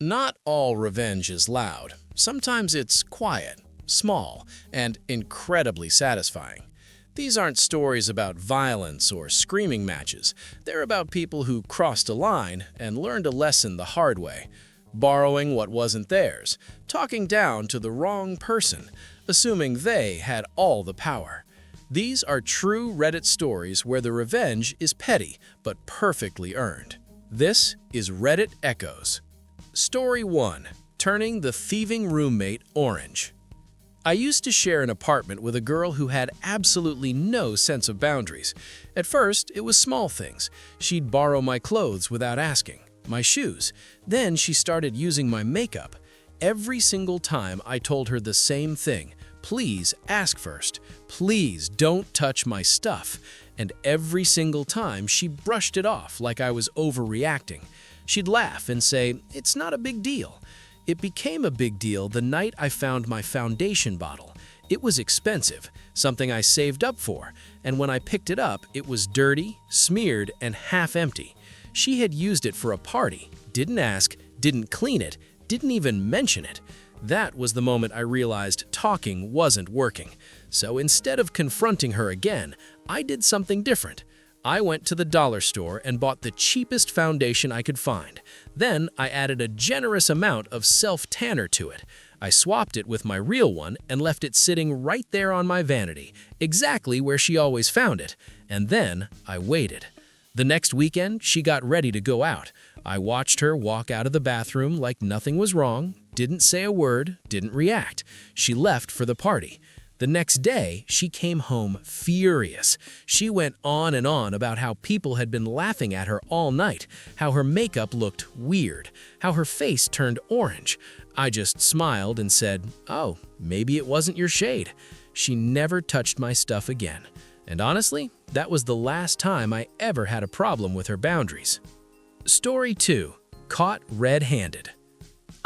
Not all revenge is loud. Sometimes it's quiet, small, and incredibly satisfying. These aren't stories about violence or screaming matches. They're about people who crossed a line and learned a lesson the hard way, borrowing what wasn't theirs, talking down to the wrong person, assuming they had all the power. These are true Reddit stories where the revenge is petty but perfectly earned. This is Reddit Echoes. Story 1. Turning the thieving roommate orange. I used to share an apartment with a girl who had absolutely no sense of boundaries. At first, it was small things. She'd borrow my clothes without asking, my shoes. Then she started using my makeup. Every single time I told her the same thing, please ask first. Please don't touch my stuff. And every single time she brushed it off like I was overreacting. She'd laugh and say, "It's not a big deal." It became a big deal the night I found my foundation bottle. It was expensive, something I saved up for, and when I picked it up, it was dirty, smeared, and half empty. She had used it for a party, didn't ask, didn't clean it, didn't even mention it. That was the moment I realized talking wasn't working. So instead of confronting her again, I did something different. I went to the dollar store and bought the cheapest foundation I could find. Then I added a generous amount of self-tanner to it. I swapped it with my real one and left it sitting right there on my vanity, exactly where she always found it. And then I waited. The next weekend, she got ready to go out. I watched her walk out of the bathroom like nothing was wrong, didn't say a word, didn't react. She left for the party. The next day, she came home furious. She went on and on about how people had been laughing at her all night, how her makeup looked weird, how her face turned orange. I just smiled and said, "Oh, maybe it wasn't your shade." She never touched my stuff again. And honestly, that was the last time I ever had a problem with her boundaries. Story 2. Caught red-handed.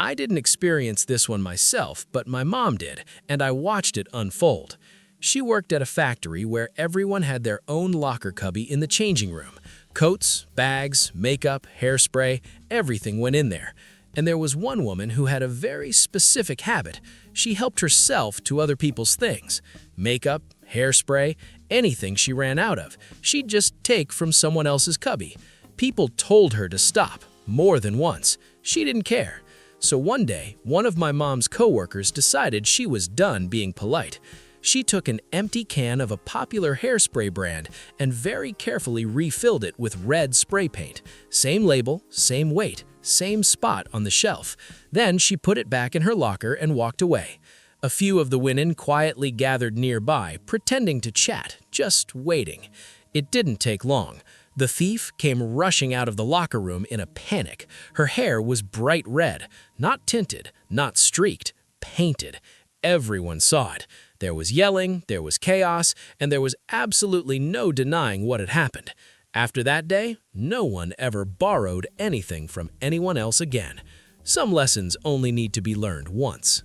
I didn't experience this one myself, but my mom did, and I watched it unfold. She worked at a factory where everyone had their own locker cubby in the changing room. Coats, bags, makeup, hairspray, everything went in there. And there was one woman who had a very specific habit. She helped herself to other people's things. Makeup, hairspray, anything she ran out of, she'd just take from someone else's cubby. People told her to stop, more than once. She didn't care. So one day, one of my mom's coworkers decided she was done being polite. She took an empty can of a popular hairspray brand and very carefully refilled it with red spray paint. Same label, same weight, same spot on the shelf. Then she put it back in her locker and walked away. A few of the women quietly gathered nearby, pretending to chat, just waiting. It didn't take long. The thief came rushing out of the locker room in a panic. Her hair was bright red, not tinted, not streaked, painted. Everyone saw it. There was yelling, there was chaos, and there was absolutely no denying what had happened. After that day, no one ever borrowed anything from anyone else again. Some lessons only need to be learned once.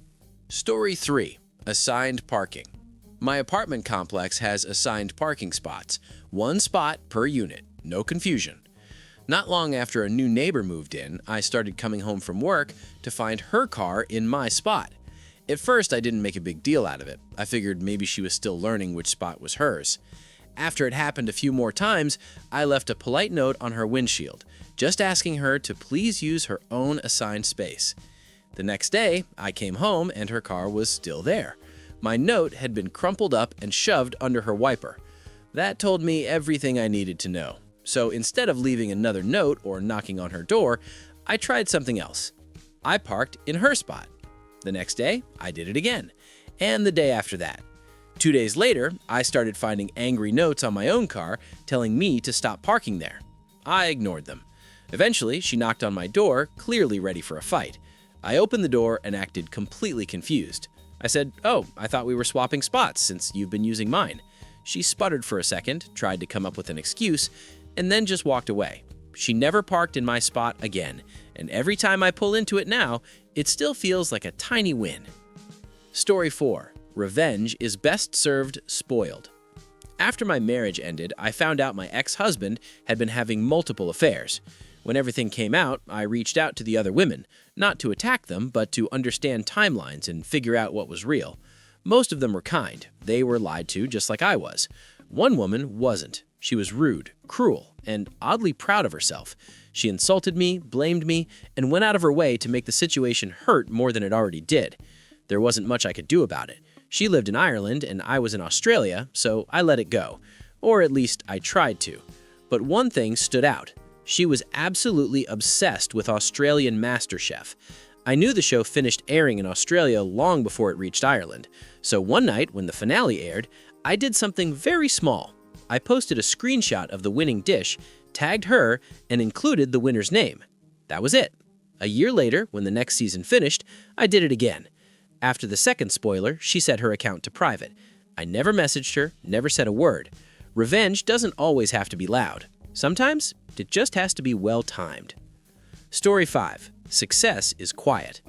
Story 3. Assigned parking. My apartment complex has assigned parking spots, one spot per unit. No confusion. Not long after a new neighbor moved in, I started coming home from work to find her car in my spot. At first, I didn't make a big deal out of it. I figured maybe she was still learning which spot was hers. After it happened a few more times, I left a polite note on her windshield, just asking her to please use her own assigned space. The next day, I came home and her car was still there. My note had been crumpled up and shoved under her wiper. That told me everything I needed to know. So instead of leaving another note or knocking on her door, I tried something else. I parked in her spot. The next day, I did it again. And the day after that. 2 days later, I started finding angry notes on my own car telling me to stop parking there. I ignored them. Eventually, she knocked on my door, clearly ready for a fight. I opened the door and acted completely confused. I said, "Oh, I thought we were swapping spots since you've been using mine." She sputtered for a second, tried to come up with an excuse, and then just walked away. She never parked in my spot again, and every time I pull into it now, it still feels like a tiny win. Story 4. Revenge is best served spoiled. After my marriage ended, I found out my ex-husband had been having multiple affairs. When everything came out, I reached out to the other women, not to attack them, but to understand timelines and figure out what was real. Most of them were kind. They were lied to just like I was. One woman wasn't. She was rude, cruel, and oddly proud of herself. She insulted me, blamed me, and went out of her way to make the situation hurt more than it already did. There wasn't much I could do about it. She lived in Ireland and I was in Australia, so I let it go. Or at least I tried to. But one thing stood out. She was absolutely obsessed with Australian MasterChef. I knew the show finished airing in Australia long before it reached Ireland. So one night, when the finale aired, I did something very small. I posted a screenshot of the winning dish, tagged her, and included the winner's name. That was it. A year later, when the next season finished, I did it again. After the second spoiler, she set her account to private. I never messaged her, never said a word. Revenge doesn't always have to be loud. Sometimes, it just has to be well-timed. Story 5. Success is quiet.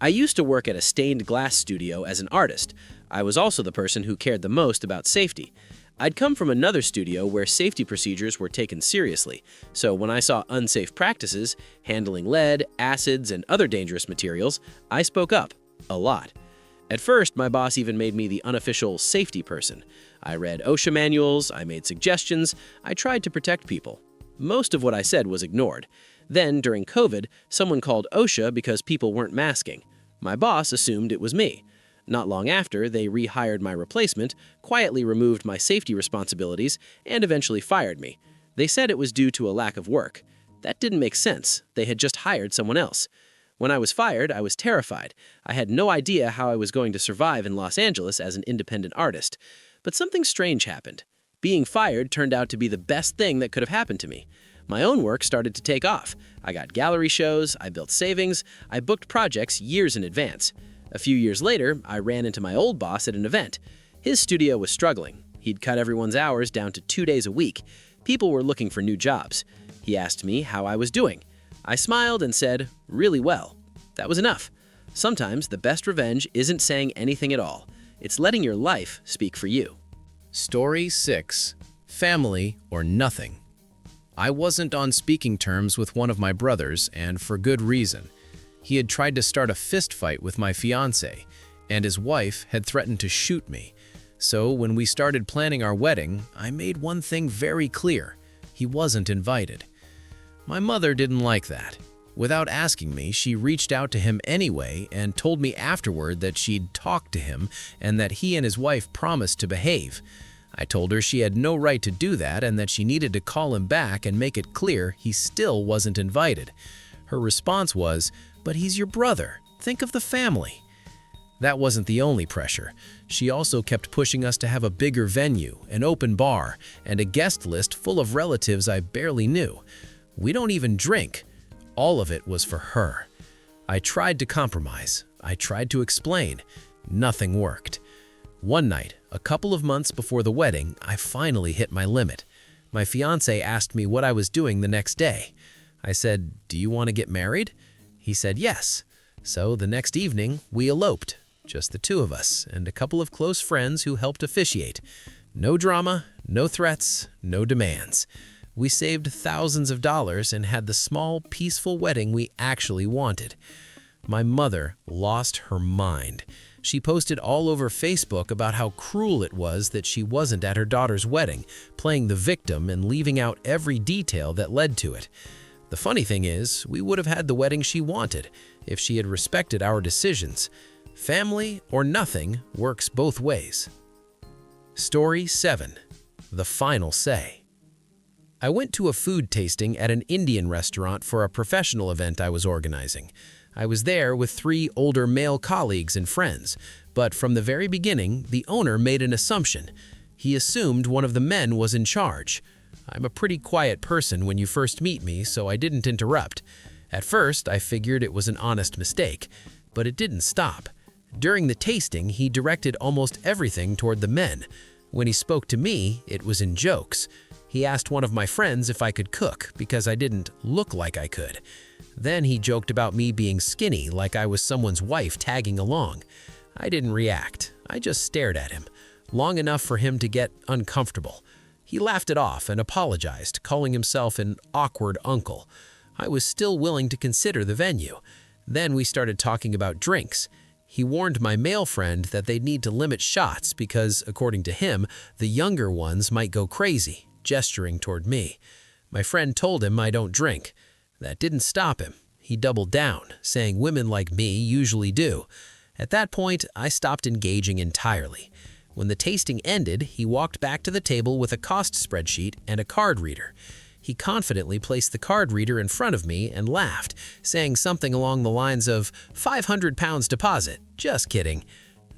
I used to work at a stained glass studio as an artist. I was also the person who cared the most about safety. I'd come from another studio where safety procedures were taken seriously, so when I saw unsafe practices, handling lead, acids, and other dangerous materials, I spoke up. A lot. At first, my boss even made me the unofficial safety person. I read OSHA manuals, I made suggestions, I tried to protect people. Most of what I said was ignored. Then, during COVID, someone called OSHA because people weren't masking. My boss assumed it was me. Not long after, they rehired my replacement, quietly removed my safety responsibilities, and eventually fired me. They said it was due to a lack of work. That didn't make sense. They had just hired someone else. When I was fired, I was terrified. I had no idea how I was going to survive in Los Angeles as an independent artist. But something strange happened. Being fired turned out to be the best thing that could have happened to me. My own work started to take off. I got gallery shows, I built savings, I booked projects years in advance. A few years later, I ran into my old boss at an event. His studio was struggling. He'd cut everyone's hours down to 2 days a week. People were looking for new jobs. He asked me how I was doing. I smiled and said, "Really well." That was enough. Sometimes the best revenge isn't saying anything at all. It's letting your life speak for you. Story 6. Family or nothing. I wasn't on speaking terms with one of my brothers, and for good reason. He had tried to start a fist fight with my fiancée, and his wife had threatened to shoot me. So when we started planning our wedding, I made one thing very clear. He wasn't invited. My mother didn't like that. Without asking me, she reached out to him anyway and told me afterward that she'd talked to him and that he and his wife promised to behave. I told her she had no right to do that and that she needed to call him back and make it clear he still wasn't invited. Her response was, "But he's your brother. Think of the family." That wasn't the only pressure. She also kept pushing us to have a bigger venue, an open bar, and a guest list full of relatives I barely knew. We don't even drink. All of it was for her. I tried to compromise. I tried to explain. Nothing worked. One night, a couple of months before the wedding, I finally hit my limit. My fiancé asked me what I was doing the next day. I said, "Do you want to get married?" He said yes. So the next evening, we eloped. Just the two of us and a couple of close friends who helped officiate. No drama, no threats, no demands. We saved thousands of dollars and had the small, peaceful wedding we actually wanted. My mother lost her mind. She posted all over Facebook about how cruel it was that she wasn't at her daughter's wedding, playing the victim and leaving out every detail that led to it. The funny thing is, we would have had the wedding she wanted if she had respected our decisions. Family or nothing works both ways. Story 7. The Final Say. I went to a food tasting at an Indian restaurant for a professional event I was organizing. I was there with 3 older male colleagues and friends, but from the very beginning, the owner made an assumption. He assumed one of the men was in charge. I'm a pretty quiet person when you first meet me, so I didn't interrupt. At first, I figured it was an honest mistake, but it didn't stop. During the tasting, he directed almost everything toward the men. When he spoke to me, it was in jokes. He asked one of my friends if I could cook because I didn't look like I could. Then he joked about me being skinny, like I was someone's wife tagging along. I didn't react. I just stared at him, long enough for him to get uncomfortable. He laughed it off and apologized, calling himself an awkward uncle. I was still willing to consider the venue. Then we started talking about drinks. He warned my male friend that they'd need to limit shots because, according to him, the younger ones might go crazy, gesturing toward me. My friend told him I don't drink. That didn't stop him. He doubled down, saying women like me usually do. At that point, I stopped engaging entirely. When the tasting ended, he walked back to the table with a cost spreadsheet and a card reader. He confidently placed the card reader in front of me and laughed, saying something along the lines of £500 deposit. Just kidding.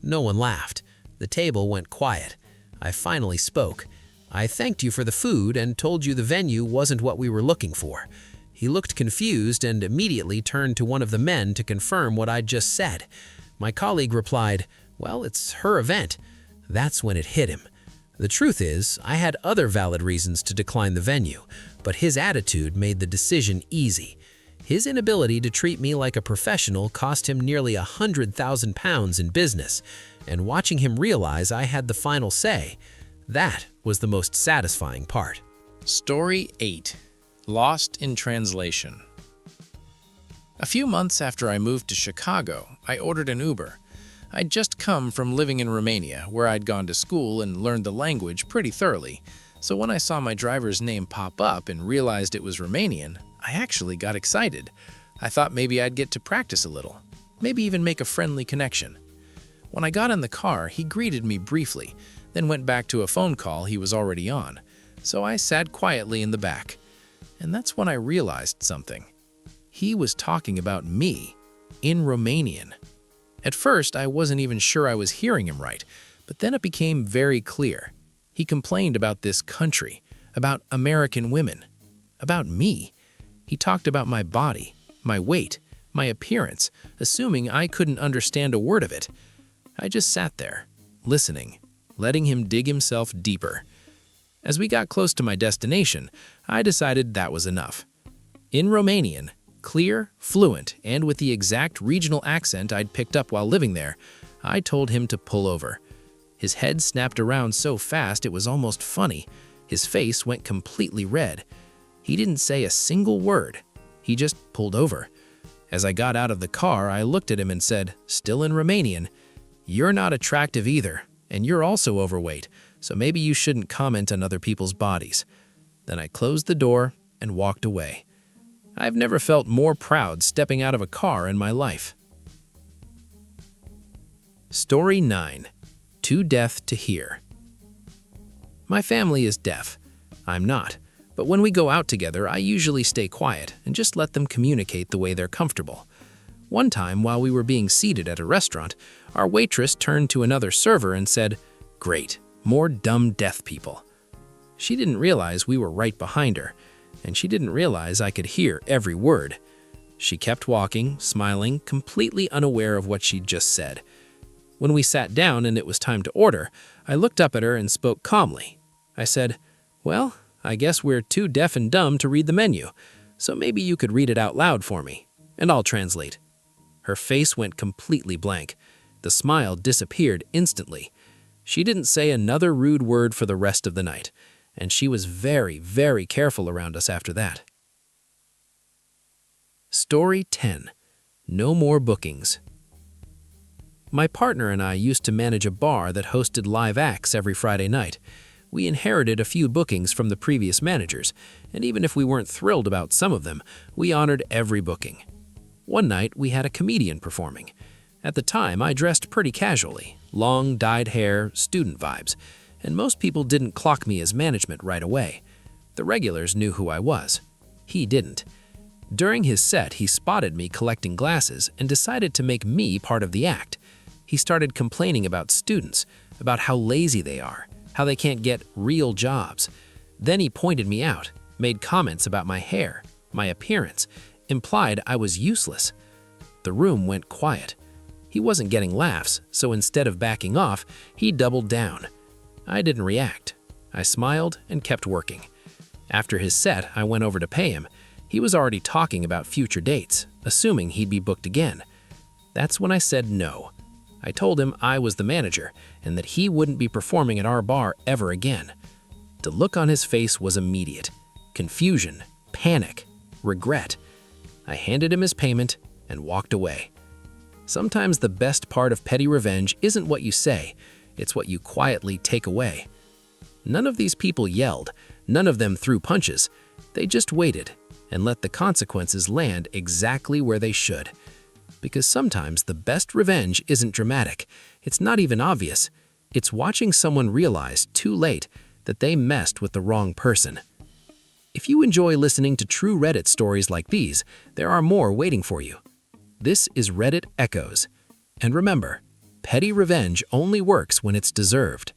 No one laughed. The table went quiet. I finally spoke. I thanked you for the food and told you the venue wasn't what we were looking for. He looked confused and immediately turned to one of the men to confirm what I'd just said. My colleague replied, "Well, it's her event." That's when it hit him. The truth is, I had other valid reasons to decline the venue, but his attitude made the decision easy. His inability to treat me like a professional cost him nearly £100,000 in business, and watching him realize I had the final say, that was the most satisfying part. Story 8. Lost in Translation. A few months after I moved to Chicago, I ordered an Uber. I'd just come from living in Romania, where I'd gone to school and learned the language pretty thoroughly. So when I saw my driver's name pop up and realized it was Romanian, I actually got excited. I thought maybe I'd get to practice a little, maybe even make a friendly connection. When I got in the car, he greeted me briefly, then went back to a phone call he was already on. So I sat quietly in the back. And that's when I realized something. He was talking about me, in Romanian. At first, I wasn't even sure I was hearing him right, but then it became very clear. He complained about this country, about American women, about me. He talked about my body, my weight, my appearance, assuming I couldn't understand a word of it. I just sat there, listening, letting him dig himself deeper. As we got close to my destination, I decided that was enough. In Romanian, clear, fluent, and with the exact regional accent I'd picked up while living there, I told him to pull over. His head snapped around so fast it was almost funny. His face went completely red. He didn't say a single word. He just pulled over. As I got out of the car, I looked at him and said, still in Romanian, "You're not attractive either, and you're also overweight, so maybe you shouldn't comment on other people's bodies." Then I closed the door and walked away. I've never felt more proud stepping out of a car in my life. Story 9. Too deaf to hear. My family is deaf. I'm not. But when we go out together, I usually stay quiet and just let them communicate the way they're comfortable. One time, while we were being seated at a restaurant, our waitress turned to another server and said, "Great, more dumb deaf people." She didn't realize we were right behind her, and she didn't realize I could hear every word. She kept walking, smiling, completely unaware of what she'd just said. When we sat down and it was time to order, I looked up at her and spoke calmly. I said, "Well, I guess we're too deaf and dumb to read the menu, so maybe you could read it out loud for me, and I'll translate." Her face went completely blank. The smile disappeared instantly. She didn't say another rude word for the rest of the night, and she was very, very careful around us after that. Story 10. No more bookings. My partner and I used to manage a bar that hosted live acts every Friday night. We inherited a few bookings from the previous managers, and even if we weren't thrilled about some of them, we honored every booking. One night, we had a comedian performing. At the time, I dressed pretty casually, long, dyed hair, student vibes, and most people didn't clock me as management right away. The regulars knew who I was. He didn't. During his set, he spotted me collecting glasses and decided to make me part of the act. He started complaining about students, about how lazy they are, how they can't get real jobs. Then he pointed me out, made comments about my hair, my appearance, implied I was useless. The room went quiet. He wasn't getting laughs, so instead of backing off, he doubled down. I didn't react. I smiled and kept working. After his set, I went over to pay him. He was already talking about future dates, assuming he'd be booked again. That's when I said no. I told him I was the manager and that he wouldn't be performing at our bar ever again. The look on his face was immediate. Confusion, panic, regret. I handed him his payment and walked away. Sometimes the best part of petty revenge isn't what you say, it's what you quietly take away. None of these people yelled, none of them threw punches. They just waited and let the consequences land exactly where they should. Because sometimes the best revenge isn't dramatic, it's not even obvious. It's watching someone realize too late that they messed with the wrong person. If you enjoy listening to true Reddit stories like these, there are more waiting for you. This is Reddit Echoes. And remember, petty revenge only works when it's deserved.